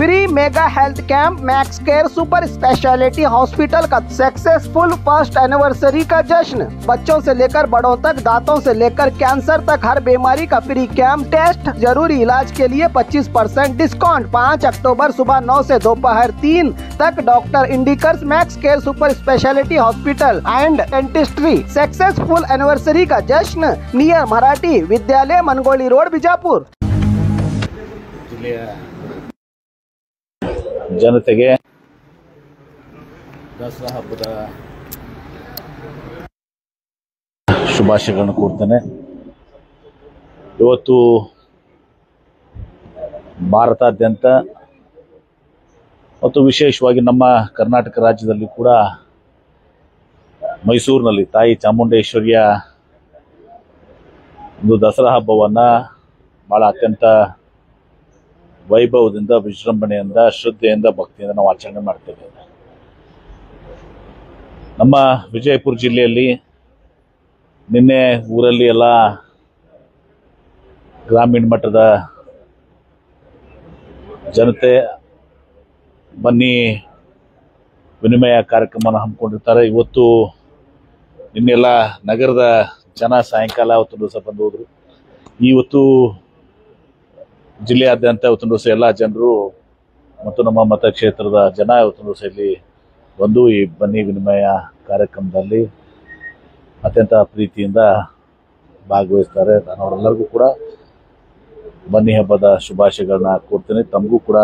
Free mega health camp max care super speciality hospital का successful first anniversary का जश्न। बच्चों से लेकर बड़ों तक, दांतों से लेकर कैंसर तक हर बीमारी का फ्री कैंप, टेस्ट, जरूरी इलाज के लिए 25% डिस्काउंट। 5 अक्टूबर सुबह 9 से दोपहर 3 तक डॉक्टर इंडिकर्स max care super speciality hospital and dentistry. Successful anniversary का जश्न नियर मराठी विद्यालय, मनगोली रोड, बिजापुर। ಜನತೆಗೆ ದಸರಾ ಹಬ್ಬದ ಶುಭಾಶಯಗಳನ್ನು ಕೋರ್ತೇನೆ. ಇವತ್ತು ಭಾರತಾದ್ಯಂತ ಮತ್ತು ವಿಶೇಷವಾಗಿ ನಮ್ಮ ಕರ್ನಾಟಕ ರಾಜ್ಯದಲ್ಲಿ ಕೂಡ ಮೈಸೂರಿನಲ್ಲಿ ತಾಯಿ ಚಾಮುಂಡೇಶ್ವರಿಯ ಒಂದು ದಸರಾ ಹಬ್ಬವನ್ನು ಬಹಳ ಅತ್ಯಂತ ವೈಭವದಿಂದ, ವಿಜೃಂಭಣೆಯಿಂದ, ಶ್ರದ್ಧೆಯಿಂದ, ಭಕ್ತಿಯಿಂದ ನಾವು ಆಚರಣೆ ಮಾಡ್ತೇವೆ. ನಮ್ಮ ವಿಜಯಪುರ ಜಿಲ್ಲೆಯಲ್ಲಿ ನಿನ್ನೆ ಊರಲ್ಲಿ ಎಲ್ಲ ಗ್ರಾಮೀಣ ಮಟ್ಟದ ಜನತೆ ಬನ್ನಿ ವಿನಿಮಯ ಕಾರ್ಯಕ್ರಮವನ್ನು ಹಮ್ಮಿಕೊಂಡಿರ್ತಾರೆ. ಇವತ್ತು ನಿನ್ನೆಲ್ಲ ನಗರದ ಜನ ಸಾಯಂಕಾಲ ಅವತ್ತು ದಿವಸ ಬಂದು ಹೋದ್ರು. ಇವತ್ತು ಜಿಲ್ಲೆಯಾದ್ಯಂತ ಇವತ್ತಿನ ದಿವಸ ಎಲ್ಲ ಜನರು ಮತ್ತು ನಮ್ಮ ಮತಕ್ಷೇತ್ರದ ಜನ ಇವತ್ತಿನ ದಿವಸ ಇಲ್ಲಿ ಬಂದು ಈ ಬನ್ನಿ ವಿನಿಮಯ ಕಾರ್ಯಕ್ರಮದಲ್ಲಿ ಅತ್ಯಂತ ಪ್ರೀತಿಯಿಂದ ಭಾಗವಹಿಸ್ತಾರೆ. ನಾನು ಅವರೆಲ್ಲರಿಗೂ ಕೂಡ ಬನ್ನಿ ಹಬ್ಬದ ಶುಭಾಶಯಗಳನ್ನ ಕೋರ್ತೇನೆ. ತಮಗೂ ಕೂಡ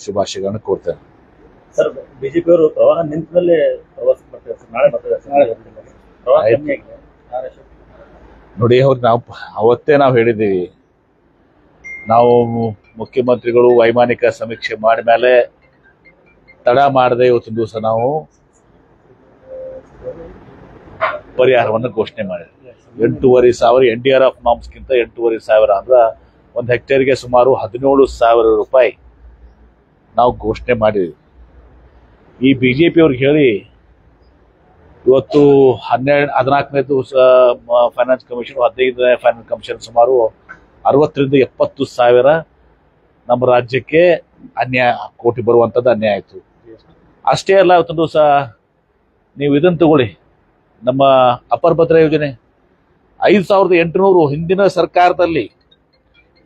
ಶುಭಾಶಯಗಳನ್ನ ಕೋರ್ತೇನೆ. ಸರ್, ಬಿಜೆಪಿ ಅವರು ಪ್ರವಾಹ ನಿಂತ ಮೇಲೆ ಪ್ರವಾಸ ಮಾಡ್ತಾರೆ. ನಾಳೆ ಬರ್ತಾರೆ. ನೋಡಿ, ಅವ್ರು ಅವತ್ತೇ ನಾವು ಹೇಳಿದ್ದೀವಿ, ನಾವು ಮುಖ್ಯಮಂತ್ರಿಗಳು ವೈಮಾನಿಕ ಸಮೀಕ್ಷೆ ಮಾಡಿದ ಮೇಲೆ ತಡ ಮಾಡದೆ ಇವತ್ತಿನ ದಿವಸ ನಾವು ಪರಿಹಾರವನ್ನು ಘೋಷಣೆ ಮಾಡಿದ್ವಿ. 8,500 NDRF ನಾಮ್ಸ್ಗಿಂತ 8,500 ಅಂದ್ರೆ ಒಂದು ಹೆಕ್ಟೇರ್ಗೆ ಸುಮಾರು 17,000 ರೂಪಾಯಿ ನಾವು ಘೋಷಣೆ ಮಾಡಿದ್ವಿ. ಈ ಬಿಜೆಪಿ ಅವ್ರಿಗೆ ಹೇಳಿ ಇವತ್ತು 14ನೇ ದಿವಸ ಫೈನಾನ್ಸ್ ಕಮಿಷನ್, 15ನೇ ಫೈನಾನ್ಸ್ ಕಮಿಷನ್ ಸುಮಾರು 60 ರಿಂದ 70 ಸಾವಿರ ನಮ್ಮ ರಾಜ್ಯಕ್ಕೆ ಅನ್ಯಾಯ, ಕೋಟಿ ಬರುವಂಥದ್ದು ಅನ್ಯಾಯ ಆಯಿತು. ಅಷ್ಟೇ ಅಲ್ಲ, ಇವತ್ತೊಂದು ದಿವಸ ನೀವು ಇದನ್ನು ತಗೊಳ್ಳಿ, ನಮ್ಮ ಅಪರ ಭದ್ರಾ ಯೋಜನೆ 5,800 ಹಿಂದಿನ ಸರ್ಕಾರದಲ್ಲಿ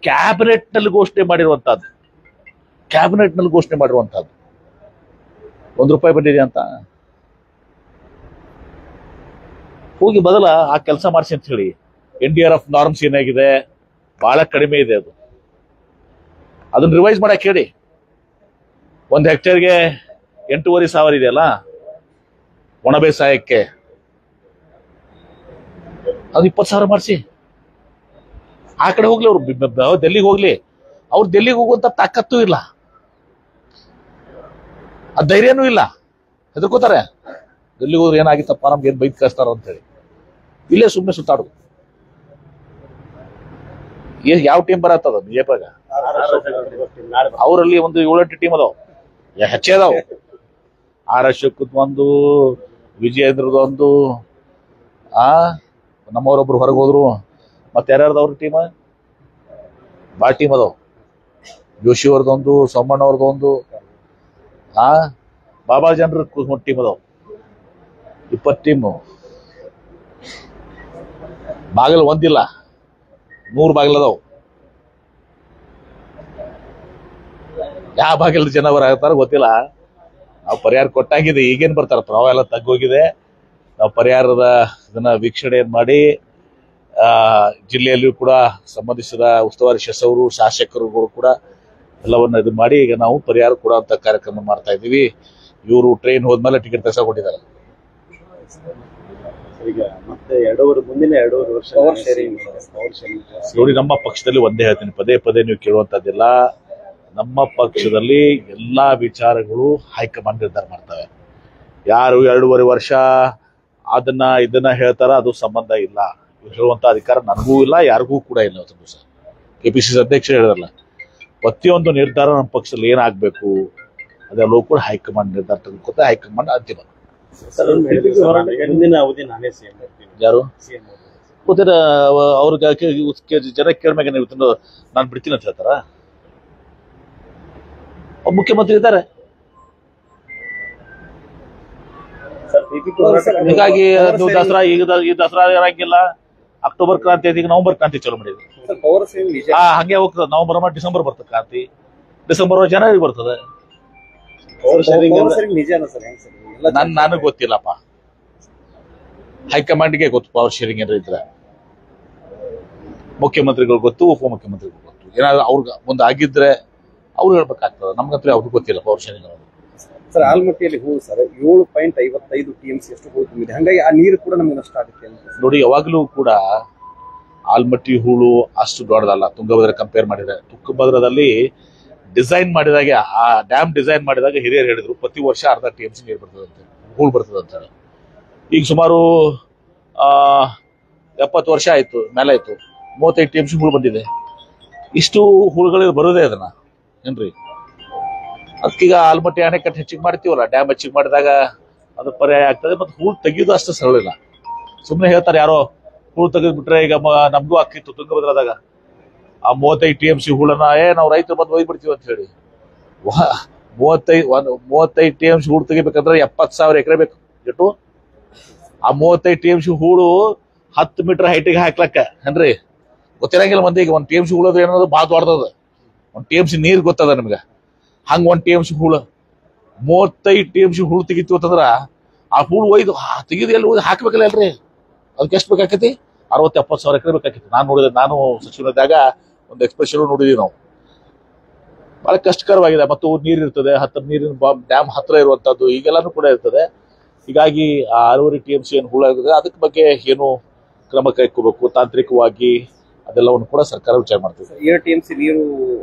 ಕ್ಯಾಬಿನೆಟ್ನಲ್ಲಿ ಘೋಷಣೆ ಮಾಡಿರುವಂಥದ್ದು. ₹1 ಬಂದಿದೆ ಅಂತ ಹೋಗಿ ಬದಲ ಆ ಕೆಲಸ ಮಾಡಿಸಿ ಅಂತ ಹೇಳಿ. NDRF ನಾರ್ಮ್ಸ್ ಏನಾಗಿದೆ, ಬಹಳ ಕಡಿಮೆ ಇದೆ. ಅದನ್ನ ರಿವೈಸ್ ಮಾಡಕ್ಕೆ ಹೇಳಿ. ಒಂದು ಹೆಕ್ಟೇರ್ಗೆ 8,500 ಇದೆಯಲ್ಲ ಒಣ ಬೇಸಾಯಕ್ಕೆ, ಅದು 20,000 ಮಾಡಿಸಿ. ಆ ಕಡೆ ಹೋಗ್ಲಿ, ಅವ್ರು ಡೆಲ್ಲಿಗೆ ಹೋಗ್ಲಿ. ಅವ್ರು ಡೆಲ್ಲಿಗೆ ಹೋಗುವಂತ ತಾಕತ್ತೂ ಇಲ್ಲ, ಆ ಧೈರ್ಯನೂ ಇಲ್ಲ. ಹೆದರ್ಕೋತಾರೆ, ಡೆಲ್ಲಿಗೆ ಹೋದ್ರೆ ಏನಾಗಿತ್ತಪ್ಪ, ನಮ್ಗೆ ಏನ್ ಬೈಕ್ ಕಳಿಸ್ತಾರ ಅಂತ ಹೇಳಿ. ಇಲ್ಲೇ ಸುಮ್ಮನೆ ಸುತ್ತಾಡುದು. ಯಾವ ಟೀಮ್ ಬರತ್ತದ ಬಿಜೆಪಿಗ? ಅವರಲ್ಲಿ ಒಂದು 7-8 ಟೀಮ್ ಅದಾವ, ಹೆಚ್ಚೇ ಅದಾವ. ಆರ್ ಅಶೋಕದ್ ಒಂದು, ವಿಜಯೇಂದ್ರದ ಒಂದು, ನಮ್ಮವರೊಬ್ರು ಹೊರಗೆ ಹೋದ್ರು. ಮತ್ತೆ ಯಾರ್ಯಾರ್ದವ್ರ ಟೀಮ್? ಭಾಳ ಟೀಮ್ ಅದಾವ. ಜೋಶಿ ಅವ್ರದೊಂದು, ಸೋಮಣ್ಣ ಅವ್ರದೊಂದು, ಬಾಬಾ ಜನರ ಟೀಮ್ ಅದಾವ. 20 ಟೀಮು. ಬಾಗಿಲು ಒಂದಿಲ್ಲ, 100 ಬಾಗಿಲು ಅದಾವ. ಯಾವ ಬಾಗಿಲು ಜನ ಬರಾಕತ್ತಾರ ಗೊತ್ತಿಲ್ಲ. ನಾವು ಪರಿಹಾರ ಕೊಟ್ಟಾಗಿದೆ. ಈಗೇನು ಬರ್ತಾರ, ಪ್ರವಾಹ ಎಲ್ಲ ತಗ್ಗೋಗಿದೆ. ನಾವು ಪರಿಹಾರದ ಇದನ್ನ ವೀಕ್ಷಣೆ ಮಾಡಿ ಜಿಲ್ಲೆಯಲ್ಲಿಯೂ ಕೂಡ ಸಂಬಂಧಿಸಿದ ಉಸ್ತುವಾರಿ ಸಚಿವರು, ಶಾಸಕರುಗಳು ಕೂಡ ಎಲ್ಲವನ್ನ ಇದು ಮಾಡಿ ಈಗ ನಾವು ಪರಿಹಾರ ಕೊಡುವಂತ ಕಾರ್ಯಕ್ರಮ ಮಾಡ್ತಾ ಇದ್ದೀವಿ. ಇವರು ಟ್ರೈನ್ ಹೋದ್ಮೇಲೆ ಟಿಕೆಟ್ ತೆಗೆಸಿಕೊಟ್ಟಿದ್ದಾರೆ. ಈಗ ಮತ್ತೆ ಮುಂದಿನ 2.5 ವರ್ಷ ಪವರ್ ಶೇರಿಂಗ್ ನೋಡಿ, ನಮ್ಮ ಪಕ್ಷದಲ್ಲಿ ಒಂದೇ ಹೇಳ್ತೀನಿ, ಪದೇ ಪದೇ ನೀವು ಕೇಳುವಂತದ್ದಿಲ್ಲ. ನಮ್ಮ ಪಕ್ಷದಲ್ಲಿ ಎಲ್ಲಾ ವಿಚಾರಗಳು ಹೈಕಮಾಂಡ್ ನಿರ್ಧಾರ ಮಾಡ್ತವೆ. ಯಾರು 2.5 ವರ್ಷ ಇದನ್ನ ಹೇಳ್ತಾರ, ಅದು ಸಂಬಂಧ ಇಲ್ಲ. ಹೇಳುವಂತ ಅಧಿಕಾರ ನನಗೂ ಇಲ್ಲ, ಯಾರಿಗೂ ಕೂಡ ಇಲ್ಲ. ಒಂದು ದಿವಸ KPCC ಅಧ್ಯಕ್ಷರು ಹೇಳಿದ್ರಲ್ಲ, ಪ್ರತಿಯೊಂದು ನಿರ್ಧಾರ ನಮ್ಮ ಪಕ್ಷದಲ್ಲಿ ಏನಾಗಬೇಕು ಅದೆಲ್ಲವೂ ಕೂಡ ಹೈಕಮಾಂಡ್ ನಿರ್ಧಾರ ತೆಗೆದುಕೊಳ್ತಾ, ಹೈಕಮಾಂಡ್ ಅಂತಿಮ. ಮುಂದಿನ ಅವಧಿ ನಾನೇ ಸಿಎಂ ಮಾಡ್ತೀನಿ. ಯಾರು ಗೊತ್ತಿರ? ಅವ್ರಿಗೆ ಜನ ಕೇಳ್ಮ್ಯಾಗ ನೀವು ನಾನು ಬಿಡ್ತೀನಿ ಅಂತ ಹೇಳ್ತಾರ? ಮುಖ್ಯಮಂತ್ರಿ ಇದ್ದಾರೆ. ಹೀಗಾಗಿ ನೀವು ದಸರಾ ಈ ದಸರಾ ಇರಂಗಿಲ್ಲ, ಅಕ್ಟೋಬರ್ ಕ್ರಾಂತಿ ಈಗ ನವೆಂಬರ್ ಕ್ರಾಂತಿ ಚಲೋ ಮಾಡಿದ್ವಿ. ಹಂಗೆ ಹೋಗ್ತದೆ. ನವೆಂಬರ್ ಡಿಸೆಂಬರ್ ಬರ್ತದೆ ಕ್ರಾಂತಿ, ಡಿಸೆಂಬರ್ ಜನವರಿ ಬರ್ತದೆ. ನನಗೆ ಗೊತ್ತಿಲ್ಲಪ್ಪ, ಹೈಕಮಾಂಡ್ಗೆ ಗೊತ್ತು ಪವರ್ ಶೇರಿಂಗ್ ಏನಾರ ಇದ್ರೆ. ಮುಖ್ಯಮಂತ್ರಿಗಳು ಗೊತ್ತು, ಉಪಮುಖ್ಯಮಂತ್ರಿಗಳು ಗೊತ್ತು. ಏನಾದ್ರು ಅವ್ರಿಗೆ ಮುಂದೆ ಆಗಿದ್ರೆ ಅವ್ರು ಹೇಳ್ಬೇಕಾಗ್ತದೆ. ನಮ್ಗಂತೂ ಅವ್ರಿಗೆ ಗೊತ್ತಿಲ್ಲ ಪವರ್ ಶೇರಿಂಗ್ ಅನ್ನೋದು. ಸರ್, ಆಲ್ಮಟ್ಟಿಯಲ್ಲಿ ಹೂವು ಸರ್ 7.55 TMC ಅಷ್ಟು ಹೂವು ತುಂಬಿದೆ. ಹಾಗಾಗಿ ಆ ನೀರು ಕೂಡ ನಮ್ಗೆ ನಷ್ಟ ಆಗುತ್ತೆ ಅಂತ ನೋಡಿ. ಯಾವಾಗಲೂ ಕೂಡ ಆಲ್ಮಟ್ಟಿ ಹೂಳು ಅಷ್ಟು ದೊಡ್ಡದಲ್ಲ ತುಂಗಭದ್ರ ಕಂಪೇರ್ ಮಾಡಿದ್ರೆ. ತುಂಗಭದ್ರದಲ್ಲಿ ಡಿಸೈನ್ ಮಾಡಿದಾಗ, ಆ ಡ್ಯಾಮ್ ಡಿಸೈನ್ ಮಾಡಿದಾಗ ಹಿರಿಯರು ಹೇಳಿದ್ರು ಪ್ರತಿ ವರ್ಷ ಅರ್ಧ TMC ನೀರು ಬರ್ತದೆ ಅಂತ, ಹೂಳು ಬರ್ತದೆ ಅಂತ ಹೇಳಿ. ಈಗ ಸುಮಾರು 70 ವರ್ಷ ಆಯ್ತು, ಮೇಲೆ ಆಯ್ತು, 35 TMC ಹೂಳು ಬಂದಿದೆ. ಇಷ್ಟು ಹೂಳುಗಳು ಬರೋದೇ ಅದನ್ನ ಏನ್ರಿ. ಅದಕ್ಕೀಗ ಆಲ್ಮಟ್ಟಿ ಅಣೆಕಟ್ಟು ಹೆಚ್ಚಿಗೆ ಮಾಡ್ತೀವಲ್ಲ, ಡ್ಯಾಮ್ ಹೆಚ್ಚಿಗೆ ಮಾಡಿದಾಗ ಅದು ಪರ್ಯಾಯ ಆಗ್ತದೆ. ಮತ್ತು ಹೂಳು ತೆಗೆಯೋದು ಅಷ್ಟು ಸರಳ ಇಲ್ಲ. ಸುಮ್ಮನೆ ಹೇಳ್ತಾರೆ ಯಾರೋ ಹೂಳು ತೆಗೆದ್ಬಿಟ್ರೆ. ಈಗ ನಮಗೂ ಆಗ್ತಿತ್ತು ತುಂಗಭದ್ರದಾಗ ಆ 35 TMC ಹೂಳನ್ನ ನಾವು ರೈತರು ಬಂದು ಒಯ್ದ್ಬಿಡ್ತೀವಿ ಅಂತ ಹೇಳಿ. 35 TMC ಹೂಳು ತೆಗಿಬೇಕಂದ್ರೆ 70,000 ಎಕರೆ ಬೇಕು. ಎಷ್ಟು ಆ 35 TMC ಹೂಳು 10 ಮೀಟರ್ ಹೈಟಿಗೆ ಹಾಕ್ಲಕ್ಕ ಏನ್ರಿ ಗೊತ್ತಿರಂಗಿಲ್ಲ ಮಂದಿಗೆ. 1 TMC ಹೂಳೋದು ಏನೋದು ಭಾಳ ದೊಡ್ಡದ. 1 TMC ನೀರು ಗೊತ್ತದ ನಿಮ್ಗೆ. ಹಂಗ 1 TMC ಹೂಳು 35 TMC ಹೂಳು ತೆಗಿತೀವಿ ಅಂತಂದ್ರ ಆ ಹೂಳು ಒಯ್ದು ತೆಗಿದು ಎಲ್ಲಿ ಒಯ್ದು ಹಾಕ್ಬೇಕಲ್ಲ ಅಲ್ರಿ. ಅದಕ್ಕೆ ಎಷ್ಟು ಬೇಕಾಕೈತಿ? 60-70,000 ಎಕರೆ ಬೇಕಾಕೈತಿ. ನಾನು ಸಚಿವನಿದ್ದಾಗ ಒಂದು ಎಕ್ಸ್ಪ್ರೆಷನ್ ನೋಡಿದೀವಿ ನಾವು. ಬಹಳ ಕಷ್ಟಕರವಾಗಿದೆ. ಮತ್ತು ನೀರು ಇರ್ತದೆ, ನೀರಿನ ಡ್ಯಾಮ್ ಹತ್ರ ಇರುವಂತದ್ದು ಈಗೆಲ್ಲಾನು ಕೂಡ ಇರ್ತದೆ. ಹೀಗಾಗಿ ಆ 6.5 TMC ಏನು ಹೂಳು ಆಗಿದೆ ಅದಕ್ಕೆ ಬಗ್ಗೆ ಏನು ಕ್ರಮ ಕೈಗೊಳ್ಳಬೇಕು ತಾಂತ್ರಿಕವಾಗಿ ಅದೆಲ್ಲವನ್ನು ಕೂಡ ಸರ್ಕಾರ ವಿಚಾರ ಮಾಡ್ತದೆ. 7 TMC ನೀರು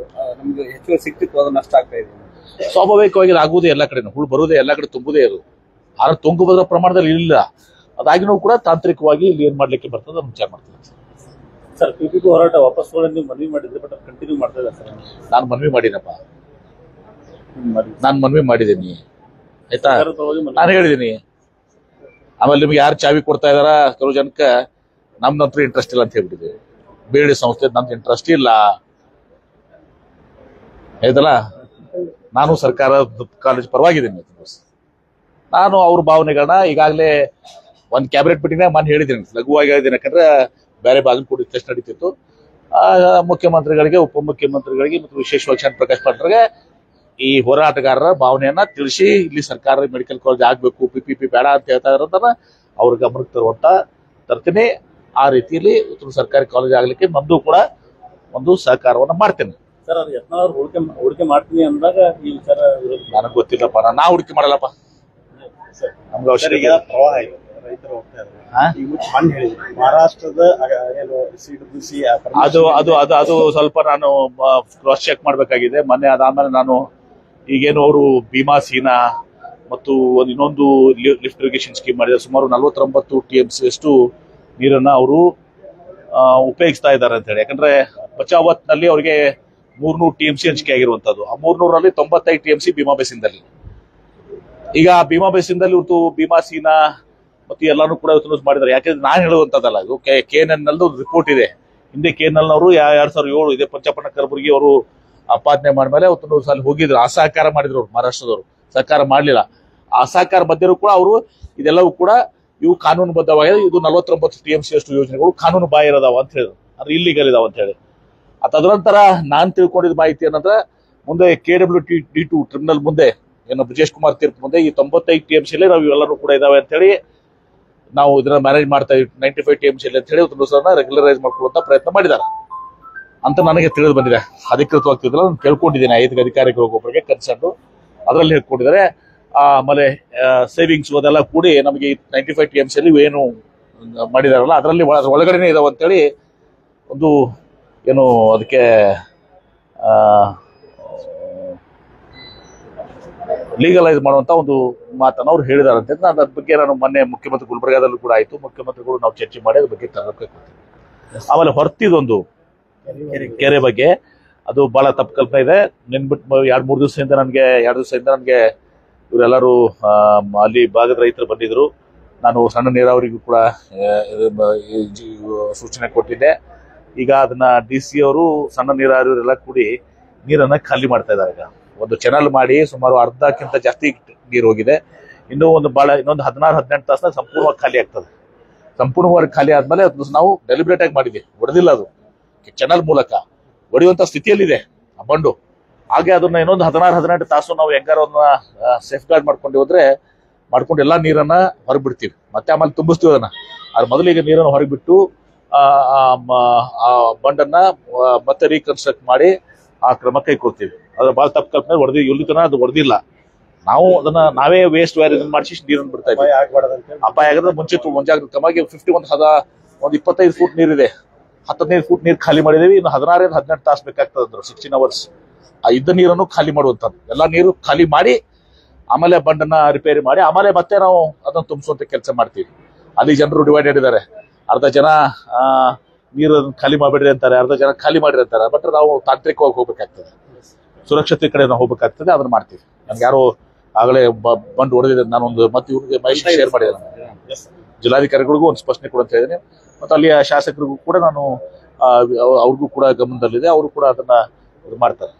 ನಮ್ಗೆ ಹೆಚ್ಚುವರಿ ಸಿಕ್ತಿತ್ತು, ಅದು ನಷ್ಟ ಆಗ್ತಾ ಇದೆ. ಸ್ವಾಭಾವಿಕವಾಗಿ ಆಗುವುದೇ ಎಲ್ಲ ಕಡೆ, ಹೂಳು ಬರುವುದೇ ಎಲ್ಲ ಕಡೆ, ತುಂಬುದೇ ಅದು. ಆದ್ರೆ ತುಂಗಭದ್ರಾ ಪ್ರಮಾಣದಲ್ಲಿ ಇಲ್ಲ. ಅದಾಗಿನೂ ಕೂಡ ತಾಂತ್ರಿಕವಾಗಿ ಇಲ್ಲಿ ಏನ್ ಮಾಡ್ಲಿಕ್ಕೆ ಬರ್ತದೆ ಅದನ್ನು ವಿಚಾರ ಮಾಡ್ತೀವಿ. ಸರ್, PPP ಹೋರಾಟ ವಾಪಸ್ ನೀವು ಮನವಿ ಮಾಡಿದ್ರೆ, ಬಟ್ ಕಂಟಿನ್ಯೂ ಮಾಡ್ತಾ ಇಲ್ಲ ಸರ್. ನಾನು ಮನವಿ ಮಾಡಿನಪ್ಪ, ನಾನು ಮನವಿ ಮಾಡಿದ್ದೀನಿ ಆಯ್ತಾ. ನಾನು ಹೇಳಿದ್ದೀನಿ. ಆಮೇಲೆ ನಿಮ್ಗೆ ಯಾರು ಚಾವಿ ಕೊಡ್ತಾ ಇದಾರ, ಕೆಲವು ಜನಕ್ಕೆ ನಮ್ದಂತೂ ಇಂಟ್ರೆಸ್ಟ್ ಇಲ್ಲ ಅಂತ ಹೇಳ್ಬಿಟ್ಟಿದೆ. ಬೇಡಿ ಸಂಸ್ಥೆ ನಮ್ದು ಇಂಟ್ರೆಸ್ಟ್ ಇಲ್ಲ ಆಯ್ತಲ್ಲ. ನಾನು ಸರ್ಕಾರ ಕಾಲೇಜ್ ಪರವಾಗಿದ್ದೀನಿ. ನಾನು ಅವ್ರ ಭಾವನೆಗಳನ್ನ ಈಗಾಗಲೇ ಒಂದು ಕ್ಯಾಬಿನೆಟ್ ಮೀಟಿಂಗ್ನಾಗ ನಾನು ಹೇಳಿದ್ದೀನಿ, ಲಘುವಾಗಿ ಹೇಳಿದ್ದೀನಿ. ಯಾಕಂದ್ರೆ ಬೇರೆ ಬಾಗಲಕೋಟೆ ಟೆಸ್ಟ್ ನಡೀತಿತ್ತು. ಮುಖ್ಯಮಂತ್ರಿಗಳಿಗೆ, ಉಪಮುಖ್ಯಮಂತ್ರಿಗಳಿಗೆ ಮತ್ತು ವಿಶೇಷವಾಗಿ ಚಂದ್ರ ಪ್ರಕಾಶ್ ಪಾಟೀಲ್ಗೆ ಈ ಹೋರಾಟಗಾರರ ಭಾವನೆಯನ್ನ ತಿಳಿಸಿ ಇಲ್ಲಿ ಸರ್ಕಾರ ಮೆಡಿಕಲ್ ಕಾಲೇಜ್ ಆಗ್ಬೇಕು, PPP ಬೇಡ ಅಂತ ಹೇಳ್ತಾ ಇರೋದನ್ನ ಅವ್ರ ಗಮನಕ್ಕೆ ತರ್ತೀನಿ. ಆ ರೀತಿಯಲ್ಲಿ ಉತ್ತರ ಸರ್ಕಾರಿ ಕಾಲೇಜ್ ಆಗ್ಲಿಕ್ಕೆ ನಂದು ಕೂಡ ಒಂದು ಸಹಕಾರವನ್ನ ಮಾಡ್ತೇನೆ. ಸರ್, ಅದು ಯತ್ನಾಳ್ ಹೂಡಿಕೆ ಮಾಡ್ತೀನಿ ಅಂದಾಗ ಈ ವಿಚಾರ ನನಗೆ ಗೊತ್ತಿಲ್ಲಪ್ಪ. ನಾ ಹೂಡಿಕೆ ಮಾಡಲ್ಲಪ್ಪ. ನಮ್ಗೆ ಅವಶ್ಯಕ ರೈತರು ಹೋಗ್ತಾ ಇದ್ದಾರೆ. ಮಹಾರಾಷ್ಟ್ರದ ಅದು ಸ್ವಲ್ಪ ನಾನು ಕ್ರಾಸ್ ಚೆಕ್ ಮಾಡ್ಬೇಕಾಗಿದೆ. ಮೊನ್ನೆ ಅದಾದ್ಮೇಲೆ ನಾನು ಈಗೇನು ಅವರು ಭೀಮಾ ಸೀನಾ ಮತ್ತು ಇನ್ನೊಂದು ಲಿಫ್ಟ್ ಇರಿಗೇಷನ್ ಸ್ಕೀಮ್ ಮಾಡಿದ್ದಾರೆ. ಸುಮಾರು 49 TMC ಅಷ್ಟು ನೀರನ್ನ ಅವರು ಉಪಯೋಗಿಸ್ತಾ ಇದ್ದಾರೆ ಅಂತ ಹೇಳಿ. ಯಾಕಂದ್ರೆ ಬಚಾವತ್ ನಲ್ಲಿ ಅವರಿಗೆ 300 TMC ಹಂಚಿಕೆ ಆಗಿರುವಂತದ್ದು. ಆ 300ರಲ್ಲಿ 95 TMC ಭೀಮಾ ಬೇಸಿನ್ದಲ್ಲಿ. ಈಗ ಭೀಮಾ ಬೇಸಿನ್ದಲ್ಲಿ ಇವತ್ತು ಭೀಮಾ ಸೀನಾ ಮತ್ತು ಎಲ್ಲಾನು ಕೂಡ ಇವತ್ತು ಮಾಡಿದ್ದಾರೆ. ಯಾಕಂದ್ರೆ ನಾನು ಹೇಳುವಂತದ್ದಲ್ಲ, ಇದು KNN ನಲ್ಲಿ ಒಂದು ರಿಪೋರ್ಟ್ ಇದೆ. ಹಿಂದೆ KNN ನವರು 2007 ಇದೆ ಪಂಚಪಣ್ಣ ಕಲಬುರ್ಗಿ ಅವರು ಆಪಾದನೆ ಮಾಡಿದ್ಮೇಲೆ ಅವತ್ತು ಸಲ ಹೋಗಿದ್ರು, ಅಸಹಕಾರ ಮಾಡಿದ್ರು. ಮಹಾರಾಷ್ಟ್ರದವರು ಸಹಕಾರ ಮಾಡ್ಲಿಲ್ಲ. ಆ ಅಸಹಕಾರ ಮಧ್ಯರು ಕೂಡ ಅವರು ಇದೆಲ್ಲವೂ ಕೂಡ ಇವು ಕಾನೂನುಬದ್ಧವಾಗಿದೆ. ಇದು 49 TMC ಅಷ್ಟು ಯೋಜನೆಗಳು ಕಾನೂನು ಬಾಹಿರದಾವ ಅಂತ ಹೇಳಿದ್ರು, ಅಂದ್ರೆ ಇಲ್ಲಿಗಲ್ ಇದಾವ ಅಂತ ಹೇಳಿ. ತದನಂತರ ನಾನ್ ತಿಳ್ಕೊಂಡಿದ್ದ ಮಾಹಿತಿ ಏನಂದ್ರೆ, ಮುಂದೆ KWT-D2 ಟ್ರಿಬ್ಯುನಲ್ ಮುಂದೆ ಏನು ಬ್ರಿಜೇಶ್ ಕುಮಾರ್ ತೀರ್ಪು ಮುಂದೆ ಈ 95 TMC ನಾವು ಇವೆಲ್ಲರೂ ಕೂಡ ಇದಾವೆ ಅಂತ ಹೇಳಿ ನಾವು ಇದನ್ನ ಮ್ಯಾನೇಜ್ ಮಾಡ್ತಾ ಇದ್ವಿ. 95 TMC ಅಂತ ಹೇಳಿ ರೆಗ್ಯುಲರೈಸ್ ಮಾಡ್ಕೊಳ್ಳುವಂತ ಪ್ರಯತ್ನ ಮಾಡಿದ್ದಾರೆ ಅಂತ ನನಗೆ ತಿಳಿದು ಬಂದಿದೆ. ಅಧಿಕೃತವಾಗಿ ತಿಳಿದಿಲ್ಲ, ನಾನು ಕೇಳ್ಕೊಂಡಿದ್ದೀನಿ 5 ಅಧಿಕಾರಿಗಳಿಗೊಬ್ಬರಿಗೆ ಕನ್ಸರ್ನ್, ಅದರಲ್ಲಿ ಹೇಳ್ಕೊಂಡಿದ್ದಾರೆ. ಆಮೇಲೆ ಸೇವಿಂಗ್ಸ್ ಅದೆಲ್ಲ ಕೂಡಿ ನಮಗೆ 95 TMC ಏನು ಮಾಡಿದಾರಲ್ಲ ಅದರಲ್ಲಿ ಒಳಗಡೆನೆ ಇದಾವೆ ಅಂತೇಳಿ ಒಂದು ಏನು ಅದಕ್ಕೆ ಲೀಗಲೈಸ್ ಮಾಡುವಂತ ಒಂದು ಮಾತನ್ನು ಅವ್ರು ಹೇಳಿದಾರಂತೆ. ನಾನು ಅದ್ರ ಬಗ್ಗೆ ನಾನು ಮೊನ್ನೆ ಮುಖ್ಯಮಂತ್ರಿ ಗುಲ್ಬರ್ಗಾದಲ್ಲೂ ಕೂಡ ಆಯ್ತು, ಮುಖ್ಯಮಂತ್ರಿಗಳು ನಾವು ಚರ್ಚೆ ಮಾಡಿ ಅದ್ರ ಬಗ್ಗೆ ತರಬೇಕು. ಆಮೇಲೆ ಹೊರತಿದೊಂದು ಕೆರೆ ಬಗ್ಗೆ ಅದು ಬಹಳ ತಪ್ಪು ಕಲ್ಪನೆ ಇದೆ. ನೆನ್ಬಿಟ್ಟು 2-3 ದಿವಸದಿಂದ ನನಗೆ ಇವರೆಲ್ಲರೂ ಅಲ್ಲಿ ಭಾಗದ ರೈತರು ಬಂದಿದ್ರು. ನಾನು ಸಣ್ಣ ನೀರಾವರಿಗೂ ಕೂಡ ಸೂಚನೆ ಕೊಟ್ಟಿದ್ದೆ. ಈಗ ಅದನ್ನ DC ಅವರು ಸಣ್ಣ ನೀರಾವರಿಯವರೆಲ್ಲ ಕೂಡಿ ನೀರನ್ನ ಖಾಲಿ ಮಾಡ್ತಾ ಇದ್ದಾರೆ. ಈಗ ಒಂದು ಚಾನಲ್ ಮಾಡಿ ಸುಮಾರು ಅರ್ಧಕ್ಕಿಂತ ಜಾಸ್ತಿ ನೀರು ಹೋಗಿದೆ. ಇನ್ನೊಂದು 16-18 ತಾಸನ ಸಂಪೂರ್ಣವಾಗಿ ಖಾಲಿ ಆಗ್ತದೆ. ಸಂಪೂರ್ಣವಾಗಿ ಖಾಲಿ ಆದ್ಮೇಲೆ ನಾವು ಡೆಲಿಬ್ರೇಟ್ ಆಗಿ ಮಾಡಿದ್ವಿ, ಹೊಡೆದಿಲ್ಲ. ಅದು ಚಾನಲ್ ಮೂಲಕ ಹೊಡೆಯುವಂತ ಸ್ಥಿತಿಯಲ್ಲಿದೆ ಆ ಬಂಡು. ಹಾಗೆ ಅದನ್ನ ಇನ್ನೊಂದು 16-18 ತಾಸು ನಾವು ಹೆಂಗಾರ ಸೇಫ್ ಗಾರ್ಡ್ ಮಾಡ್ಕೊಂಡು ಎಲ್ಲಾ ನೀರನ್ನ ಹೊರಗೆ ಬಿಡ್ತೀವಿ. ಮತ್ತೆ ಆಮೇಲೆ ತುಂಬಿಸ್ತೀವಿ ಅದನ್ನ. ಅದ್ರ ಮೊದಲಿಗೆ ನೀರನ್ನು ಹೊರಗೆ ಬಿಟ್ಟು ಆ ಬಂಡನ್ನ ಮತ್ತೆ ರೀಕನ್ಸ್ಟ್ರಕ್ಟ್ ಮಾಡಿ ಆ ಕ್ರಮ ಕೈಗೊಳ್ತೀವಿ. ಅದ್ರ ಬಹಳ ತಪ್ಪು ಕಲ್ಪನೆ ಹೊಡೆದಿ ಇಲ್ಲಿ ತನ ಅದು ಹೊಡೆದಿಲ್ಲ. ನಾವು ಅದನ್ನ ನಾವೇ ವೇಸ್ಟ್ ವೈರ್ ಮಾಡಿಸಿ ನೀರನ್ನು ಬಿಡ್ತಾ ಇದ್ದೀವಿ. ಅಪಾಯ ಆಗದ ಮುಂಜಾಗ್ರತೆ ಕ್ರಮವಾಗಿ 25 ಫೂಟ್ ನೀರಿದೆ, 15 ಫೂಟ್ ನೀರು ಖಾಲಿ ಮಾಡಿದೀವಿ. ಇನ್ನು 16-18 ತಾಸು ಬೇಕಾಗ್ತದೆ ಅಂದ್ರು, 16 ಅವರ್ಸ್. ಆ ಇದ್ದ ನೀರನ್ನು ಖಾಲಿ ಮಾಡುವಂಥದ್ದು. ಎಲ್ಲಾ ನೀರು ಖಾಲಿ ಮಾಡಿ ಆಮೇಲೆ ಬಂಡನ್ನ ರಿಪೇರಿ ಮಾಡಿ ಆಮೇಲೆ ಮತ್ತೆ ನಾವು ಅದನ್ನ ತುಂಬಿಸುವಂತ ಕೆಲಸ ಮಾಡ್ತೀವಿ. ಅಲ್ಲಿ ಜನರು ಡಿವೈಡೆಡ್ ಇದ್ದಾರೆ. ಅರ್ಧ ಜನ ನೀರು ಖಾಲಿ ಮಾಡ್ಬಿಡ್ರಿ ಅಂತಾರೆ, ಅರ್ಧ ಜನ ಖಾಲಿ ಮಾಡಿರಿ ಅಂತಾರೆ. ಬಟ್ ನಾವು ತಾಂತ್ರಿಕವಾಗಿ ಹೋಗ್ಬೇಕಾಗ್ತದೆ, ಸುರಕ್ಷತೆ ಕಡೆ ನಾವು ಹೋಗ್ಬೇಕಾಗ್ತದೆ. ಅದನ್ನ ಮಾಡ್ತೀವಿ. ನನ್ಗೆ ಯಾರೋ ಆಗಲೇ ಬಂಡು ಹೊಡೆದಿದೆ, ನಾನೊಂದು ಮತ್ತೆ ಇವ್ರಿಗೆ ಮಹೇಶ್ ಶೇರ್ ಮಾಡಿದ್ದೇನೆ. ಜಿಲ್ಲಾಧಿಕಾರಿಗಳಿಗೂ ಒಂದು ಸ್ಪಷ್ಟನೆ ಕೊಡಂತ ಹೇಳಿದ್ದೀನಿ. ಮತ್ತು ಅಲ್ಲಿಯ ಶಾಸಕರಿಗೂ ಕೂಡ ನಾನು ಅವ್ರಿಗೂ ಕೂಡ ಗಮನದಲ್ಲಿದೆ, ಅವರು ಕೂಡ ಅದನ್ನ ಮಾಡ್ತಾರೆ.